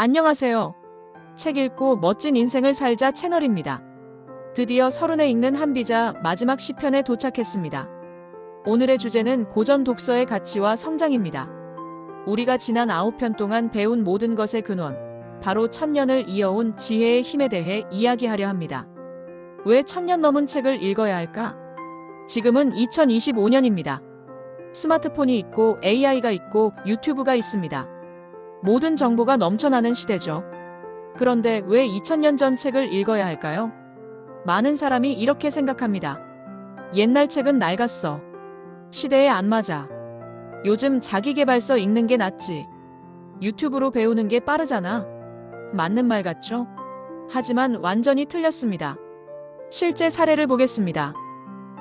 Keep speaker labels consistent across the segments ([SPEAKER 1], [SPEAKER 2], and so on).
[SPEAKER 1] 안녕하세요. 책 읽고 멋진 인생을 살자 채널입니다. 드디어 서른에 읽는 한비자 마지막 시편에 도착했습니다. 오늘의 주제는 고전 독서의 가치와 성장입니다. 우리가 지난 9편 동안 배운 모든 것의 근원, 바로 천년을 이어온 지혜의 힘에 대해 이야기하려 합니다. 왜 천년 넘은 책을 읽어야 할까? 지금은 2025년입니다. 스마트폰이 있고 AI가 있고 유튜브가 있습니다. 모든 정보가 넘쳐나는 시대죠. 그런데 왜 2000년 전 책을 읽어야 할까요? 많은 사람이 이렇게 생각합니다. 옛날 책은 낡았어. 시대에 안 맞아. 요즘 자기계발서 읽는 게 낫지. 유튜브로 배우는 게 빠르잖아. 맞는 말 같죠? 하지만 완전히 틀렸습니다. 실제 사례를 보겠습니다.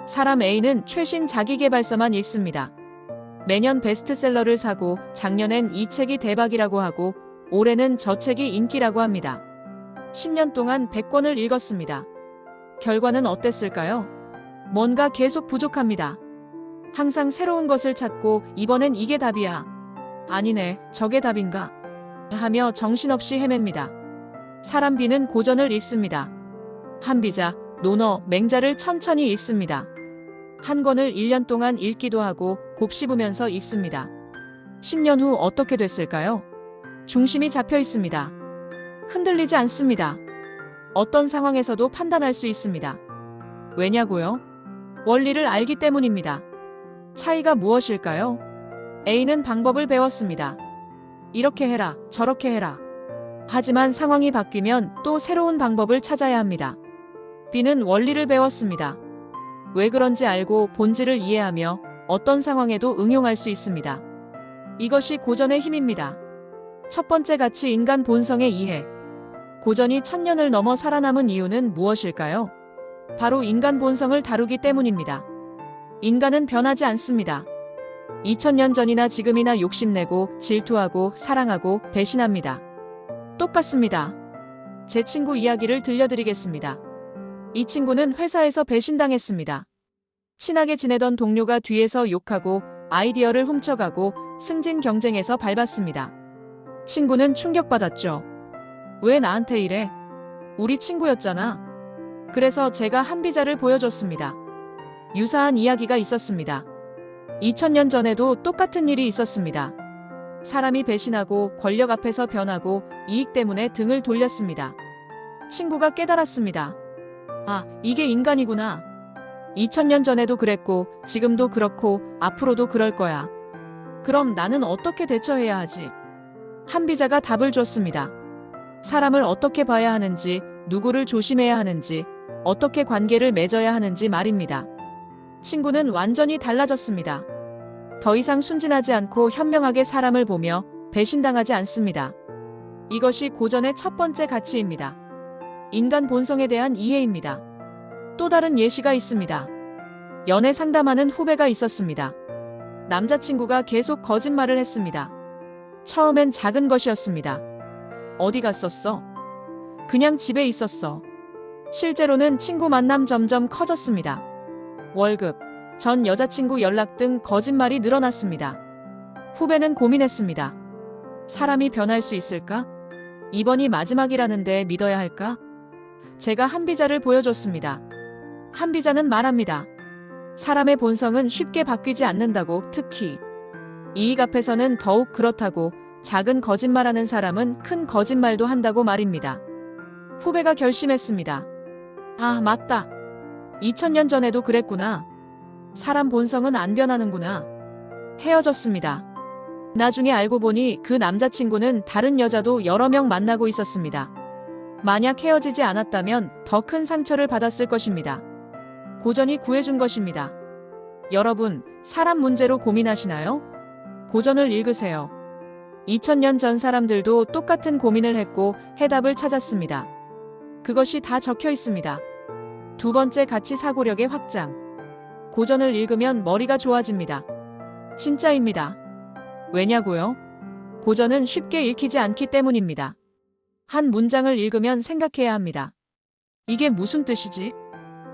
[SPEAKER 1] 사람 A는 최신 자기계발서만 읽습니다. 매년 베스트셀러를 사고 작년엔 이 책이 대박이라고 하고 올해는 저 책이 인기라고 합니다. 10년 동안 100권을 읽었습니다. 결과는 어땠을까요? 뭔가 계속 부족합니다. 항상 새로운 것을 찾고 이번엔 이게 답이야. 아니네, 저게 답인가? 하며 정신없이 헤맵니다. 사람 B는 고전을 읽습니다. 한비자, 논어, 맹자를 천천히 읽습니다. 한 권을 1년 동안 읽기도 하고 곱씹으면서 읽습니다. 10년 후 어떻게 됐을까요? 중심이 잡혀 있습니다. 흔들리지 않습니다. 어떤 상황에서도 판단할 수 있습니다. 왜냐고요? 원리를 알기 때문입니다. 차이가 무엇일까요? A는 방법을 배웠습니다. 이렇게 해라, 저렇게 해라. 하지만 상황이 바뀌면 또 새로운 방법을 찾아야 합니다. B는 원리를 배웠습니다. 왜 그런지 알고 본질을 이해하며 어떤 상황에도 응용할 수 있습니다. 이것이 고전의 힘입니다. 첫 번째 가치, 인간 본성의 이해. 고전이 1000년을 넘어 살아남은 이유는 무엇일까요? 바로 인간 본성을 다루기 때문입니다. 인간은 변하지 않습니다. 2000년 전이나 지금이나 욕심내고 질투하고 사랑하고 배신합니다. 똑같습니다. 제 친구 이야기를 들려드리겠습니다. 이 친구는 회사에서 배신당했습니다. 친하게 지내던 동료가 뒤에서 욕하고 아이디어를 훔쳐가고 승진 경쟁에서 밟았습니다. 친구는 충격받았죠. 왜 나한테 이래? 우리 친구였잖아. 그래서 제가 한비자를 보여줬습니다. 유사한 이야기가 있었습니다. 2000년 전에도 똑같은 일이 있었습니다. 사람이 배신하고 권력 앞에서 변하고 이익 때문에 등을 돌렸습니다. 친구가 깨달았습니다. 아, 이게 인간이구나. 2000년 전에도 그랬고 지금도 그렇고 앞으로도 그럴 거야. 그럼 나는 어떻게 대처해야 하지? 한비자가 답을 줬습니다. 사람을 어떻게 봐야 하는지, 누구를 조심해야 하는지, 어떻게 관계를 맺어야 하는지 말입니다. 친구는 완전히 달라졌습니다. 더 이상 순진하지 않고 현명하게 사람을 보며 배신당하지 않습니다. 이것이 고전의 첫 번째 가치입니다. 인간 본성에 대한 이해입니다. 또 다른 예시가 있습니다. 연애 상담하는 후배가 있었습니다. 남자친구가 계속 거짓말을 했습니다. 처음엔 작은 것이었습니다. 어디 갔었어? 그냥 집에 있었어. 실제로는 친구 만남 점점 커졌습니다. 월급, 전 여자친구 연락 등 거짓말이 늘어났습니다. 후배는 고민했습니다. 사람이 변할 수 있을까? 이번이 마지막이라는데 믿어야 할까? 제가 한비자를 보여줬습니다. 한비자는 말합니다. 사람의 본성은 쉽게 바뀌지 않는다고, 특히 이익 앞에서는 더욱 그렇다고, 작은 거짓말하는 사람은 큰 거짓말도 한다고 말입니다. 후배가 결심했습니다. 아, 맞다. 2000년 전에도 그랬구나. 사람 본성은 안 변하는구나. 헤어졌습니다. 나중에 알고 보니 그 남자친구는 다른 여자도 여러 명 만나고 있었습니다. 만약 헤어지지 않았다면 더 큰 상처를 받았을 것입니다. 고전이 구해준 것입니다. 여러분, 사람 문제로 고민하시나요? 고전을 읽으세요. 2000년 전 사람들도 똑같은 고민을 했고 해답을 찾았습니다. 그것이 다 적혀 있습니다. 두 번째 가치, 사고력의 확장. 고전을 읽으면 머리가 좋아집니다. 진짜입니다. 왜냐고요? 고전은 쉽게 읽히지 않기 때문입니다. 한 문장을 읽으면 생각해야 합니다. 이게 무슨 뜻이지?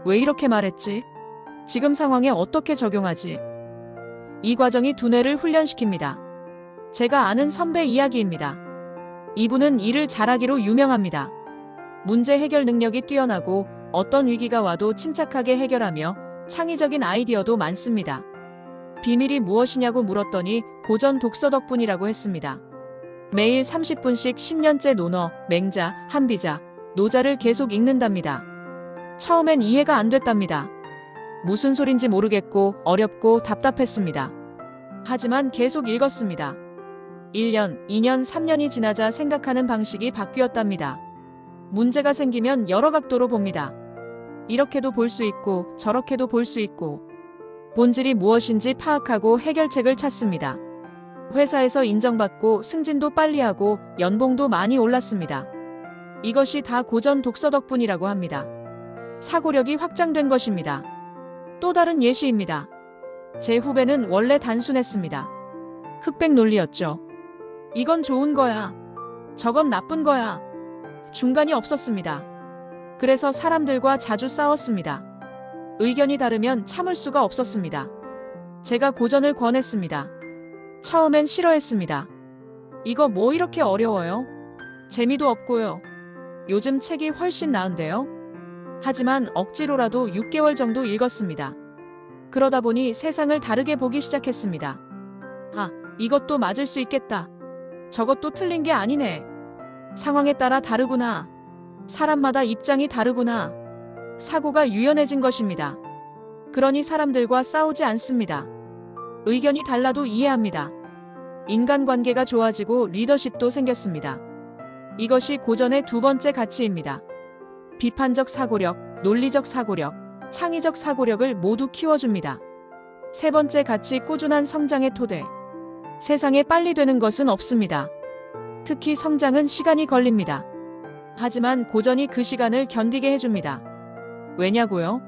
[SPEAKER 1] 왜 이렇게 말했지? 지금 상황에 어떻게 적용하지? 이 과정이 두뇌를 훈련시킵니다. 제가 아는 선배 이야기입니다. 이분은 일을 잘하기로 유명합니다. 문제 해결 능력이 뛰어나고 어떤 위기가 와도 침착하게 해결하며 창의적인 아이디어도 많습니다. 비밀이 무엇이냐고 물었더니 고전 독서 덕분이라고 했습니다. 매일 30분씩 10년째 논어, 맹자, 한비자, 노자를 계속 읽는답니다. 처음엔 이해가 안 됐답니다. 무슨 소린지 모르겠고 어렵고 답답했습니다. 하지만 계속 읽었습니다. 1년, 2년, 3년이 지나자 생각하는 방식이 바뀌었답니다. 문제가 생기면 여러 각도로 봅니다. 이렇게도 볼 수 있고 저렇게도 볼 수 있고 본질이 무엇인지 파악하고 해결책을 찾습니다. 회사에서 인정받고 승진도 빨리 하고 연봉도 많이 올랐습니다. 이것이 다 고전 독서 덕분이라고 합니다. 사고력이 확장된 것입니다. 또 다른 예시입니다. 제 후배는 원래 단순했습니다. 흑백 논리였죠. 이건 좋은 거야. 저건 나쁜 거야. 중간이 없었습니다. 그래서 사람들과 자주 싸웠습니다. 의견이 다르면 참을 수가 없었습니다. 제가 고전을 권했습니다. 처음엔 싫어했습니다. 이거 뭐 이렇게 어려워요? 재미도 없고요. 요즘 책이 훨씬 나은데요? 하지만 억지로라도 6개월 정도 읽었습니다. 그러다 보니 세상을 다르게 보기 시작했습니다. 아, 이것도 맞을 수 있겠다. 저것도 틀린 게 아니네. 상황에 따라 다르구나. 사람마다 입장이 다르구나. 사고가 유연해진 것입니다. 그러니 사람들과 싸우지 않습니다. 의견이 달라도 이해합니다. 인간관계가 좋아지고 리더십도 생겼습니다. 이것이 고전의 두 번째 가치입니다. 비판적 사고력, 논리적 사고력, 창의적 사고력을 모두 키워줍니다. 세 번째 가치 꾸준한 성장의 토대. 세상에 빨리 되는 것은 없습니다. 특히 성장은 시간이 걸립니다. 하지만 고전이 그 시간을 견디게 해줍니다. 왜냐고요?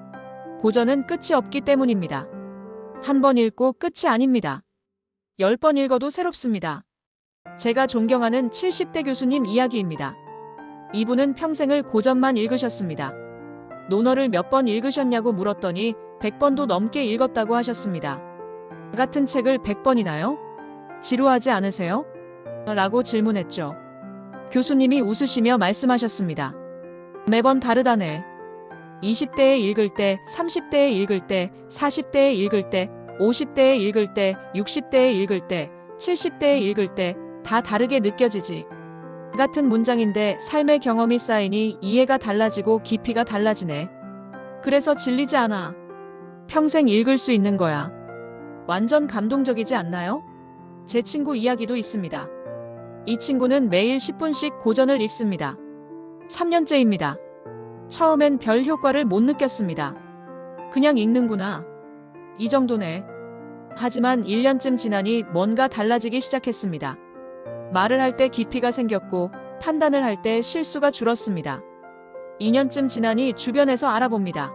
[SPEAKER 1] 고전은 끝이 없기 때문입니다. 한 번 읽고 끝이 아닙니다. 10번 읽어도 새롭습니다. 제가 존경하는 70대 교수님 이야기입니다. 이분은 평생을 고전만 읽으셨습니다. 논어를 몇 번 읽으셨냐고 물었더니 100번도 넘게 읽었다고 하셨습니다. 같은 책을 100번이나요? 지루하지 않으세요? 라고 질문했죠. 교수님이 웃으시며 말씀하셨습니다. 매번 다르다네. 20대에 읽을 때, 30대에 읽을 때, 40대에 읽을 때, 50대에 읽을 때, 60대에 읽을 때, 70대에 읽을 때 다 다르게 느껴지지. 같은 문장인데 삶의 경험이 쌓이니 이해가 달라지고 깊이가 달라지네. 그래서 질리지 않아. 평생 읽을 수 있는 거야. 완전 감동적이지 않나요? 제 친구 이야기도 있습니다. 이 친구는 매일 10분씩 고전을 읽습니다. 3년째입니다. 처음엔 별 효과를 못 느꼈습니다. 그냥 읽는구나. 이 정도네. 하지만 1년쯤 지나니 뭔가 달라지기 시작했습니다. 말을 할 때 깊이가 생겼고 판단을 할 때 실수가 줄었습니다. 2년쯤 지나니 주변에서 알아봅니다.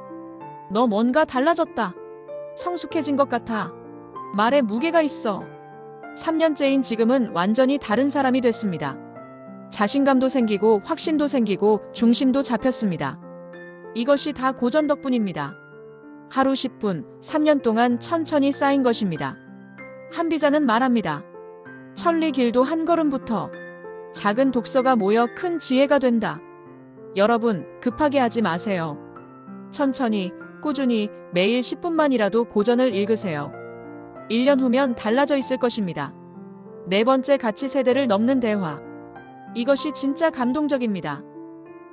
[SPEAKER 1] 너 뭔가 달라졌다. 성숙해진 것 같아. 말에 무게가 있어. 3년째인 지금은 완전히 다른 사람이 됐습니다. 자신감도 생기고 확신도 생기고 중심도 잡혔습니다. 이것이 다 고전 덕분입니다. 하루 10분, 3년 동안 천천히 쌓인 것입니다. 한비자는 말합니다. 천리 길도 한 걸음부터. 작은 독서가 모여 큰 지혜가 된다. 여러분, 급하게 하지 마세요. 천천히, 꾸준히 매일 10분만이라도 고전을 읽으세요. 1년 후면 달라져 있을 것입니다. 네 번째 가치 세대를 넘는 대화. 이것이 진짜 감동적입니다.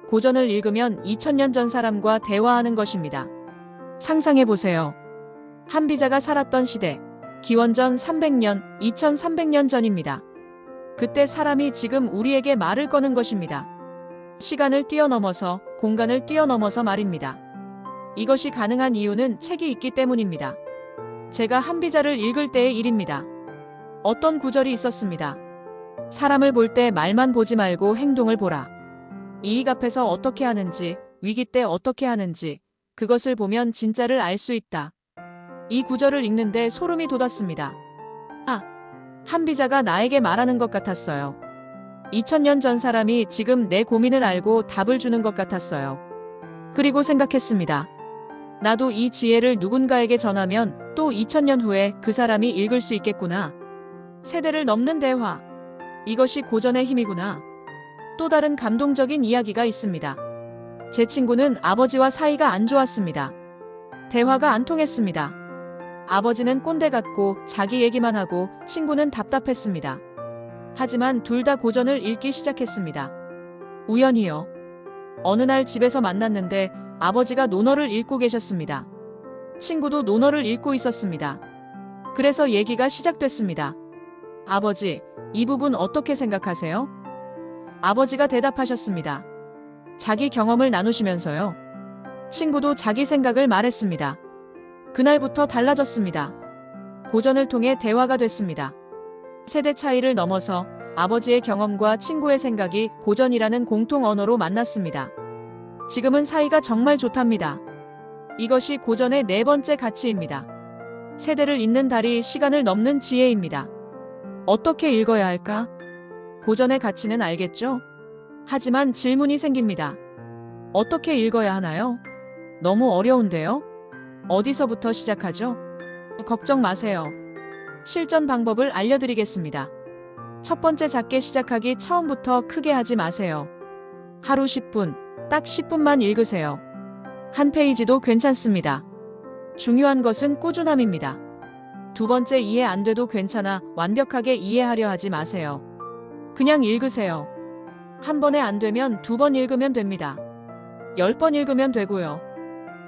[SPEAKER 1] 고전을 읽으면 2000년 전 사람과 대화하는 것입니다. 상상해보세요. 한비자가 살았던 시대, 기원전 300년, 2300년 전입니다. 그때 사람이 지금 우리에게 말을 거는 것입니다. 시간을 뛰어넘어서, 공간을 뛰어넘어서 말입니다. 이것이 가능한 이유는 책이 있기 때문입니다. 제가 한비자를 읽을 때의 일입니다. 어떤 구절이 있었습니다. 사람을 볼 때 말만 보지 말고 행동을 보라. 이익 앞에서 어떻게 하는지, 위기 때 어떻게 하는지, 그것을 보면 진짜를 알 수 있다. 이 구절을 읽는데 소름이 돋았습니다. 아, 한비자가 나에게 말하는 것 같았어요. 2000년 전 사람이 지금 내 고민을 알고 답을 주는 것 같았어요. 그리고 생각했습니다. 나도 이 지혜를 누군가에게 전하면 또 2000년 후에 그 사람이 읽을 수 있겠구나. 세대를 넘는 대화. 이것이 고전의 힘이구나. 또 다른 감동적인 이야기가 있습니다. 제 친구는 아버지와 사이가 안 좋았습니다. 대화가 안 통했습니다. 아버지는 꼰대 같고 자기 얘기만 하고 친구는 답답했습니다. 하지만 둘 다 고전을 읽기 시작했습니다. 우연히요. 어느 날 집에서 만났는데 아버지가 논어를 읽고 계셨습니다. 친구도 논어를 읽고 있었습니다. 그래서 얘기가 시작됐습니다. 아버지, 이 부분 어떻게 생각하세요? 아버지가 대답하셨습니다. 자기 경험을 나누시면서요. 친구도 자기 생각을 말했습니다. 그날부터 달라졌습니다. 고전을 통해 대화가 됐습니다. 세대 차이를 넘어서 아버지의 경험과 친구의 생각이 고전이라는 공통 언어로 만났습니다. 지금은 사이가 정말 좋답니다. 이것이 고전의 네 번째 가치입니다. 세대를 잇는 달이 시간을 넘는 지혜입니다. 어떻게 읽어야 할까? 고전의 가치는 알겠죠? 하지만 질문이 생깁니다. 어떻게 읽어야 하나요? 너무 어려운데요? 어디서부터 시작하죠? 걱정 마세요. 실전 방법을 알려드리겠습니다. 첫 번째, 작게 시작하기. 처음부터 크게 하지 마세요. 하루 10분, 딱 10분만 읽으세요. 한 페이지도 괜찮습니다. 중요한 것은 꾸준함입니다. 두 번째, 이해 안 돼도 괜찮아. 완벽하게 이해하려 하지 마세요. 그냥 읽으세요. 한 번에 안 되면 2번 읽으면 됩니다. 10번 읽으면 되고요.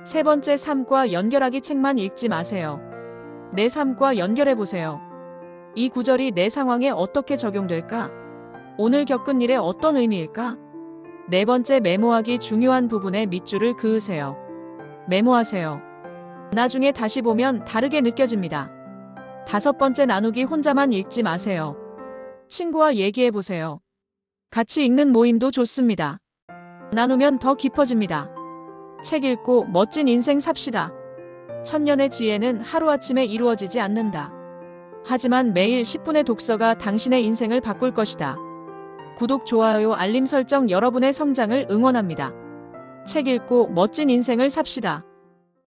[SPEAKER 1] 세 번째, 삶과 연결하기. 책만 읽지 마세요. 내 삶과 연결해 보세요. 이 구절이 내 상황에 어떻게 적용될까? 오늘 겪은 일에 어떤 의미일까? 네 번째, 메모하기. 중요한 부분에 밑줄을 그으세요. 메모하세요. 나중에 다시 보면 다르게 느껴집니다. 다섯 번째, 나누기. 혼자만 읽지 마세요. 친구와 얘기해 보세요. 같이 읽는 모임도 좋습니다. 나누면 더 깊어집니다. 책 읽고 멋진 인생 삽시다. 천년의 지혜는 하루아침에 이루어지지 않는다. 하지만 매일 10분의 독서가 당신의 인생을 바꿀 것이다. 구독, 좋아요, 알림 설정 여러분의 성장을 응원합니다. 책 읽고 멋진 인생을 삽시다.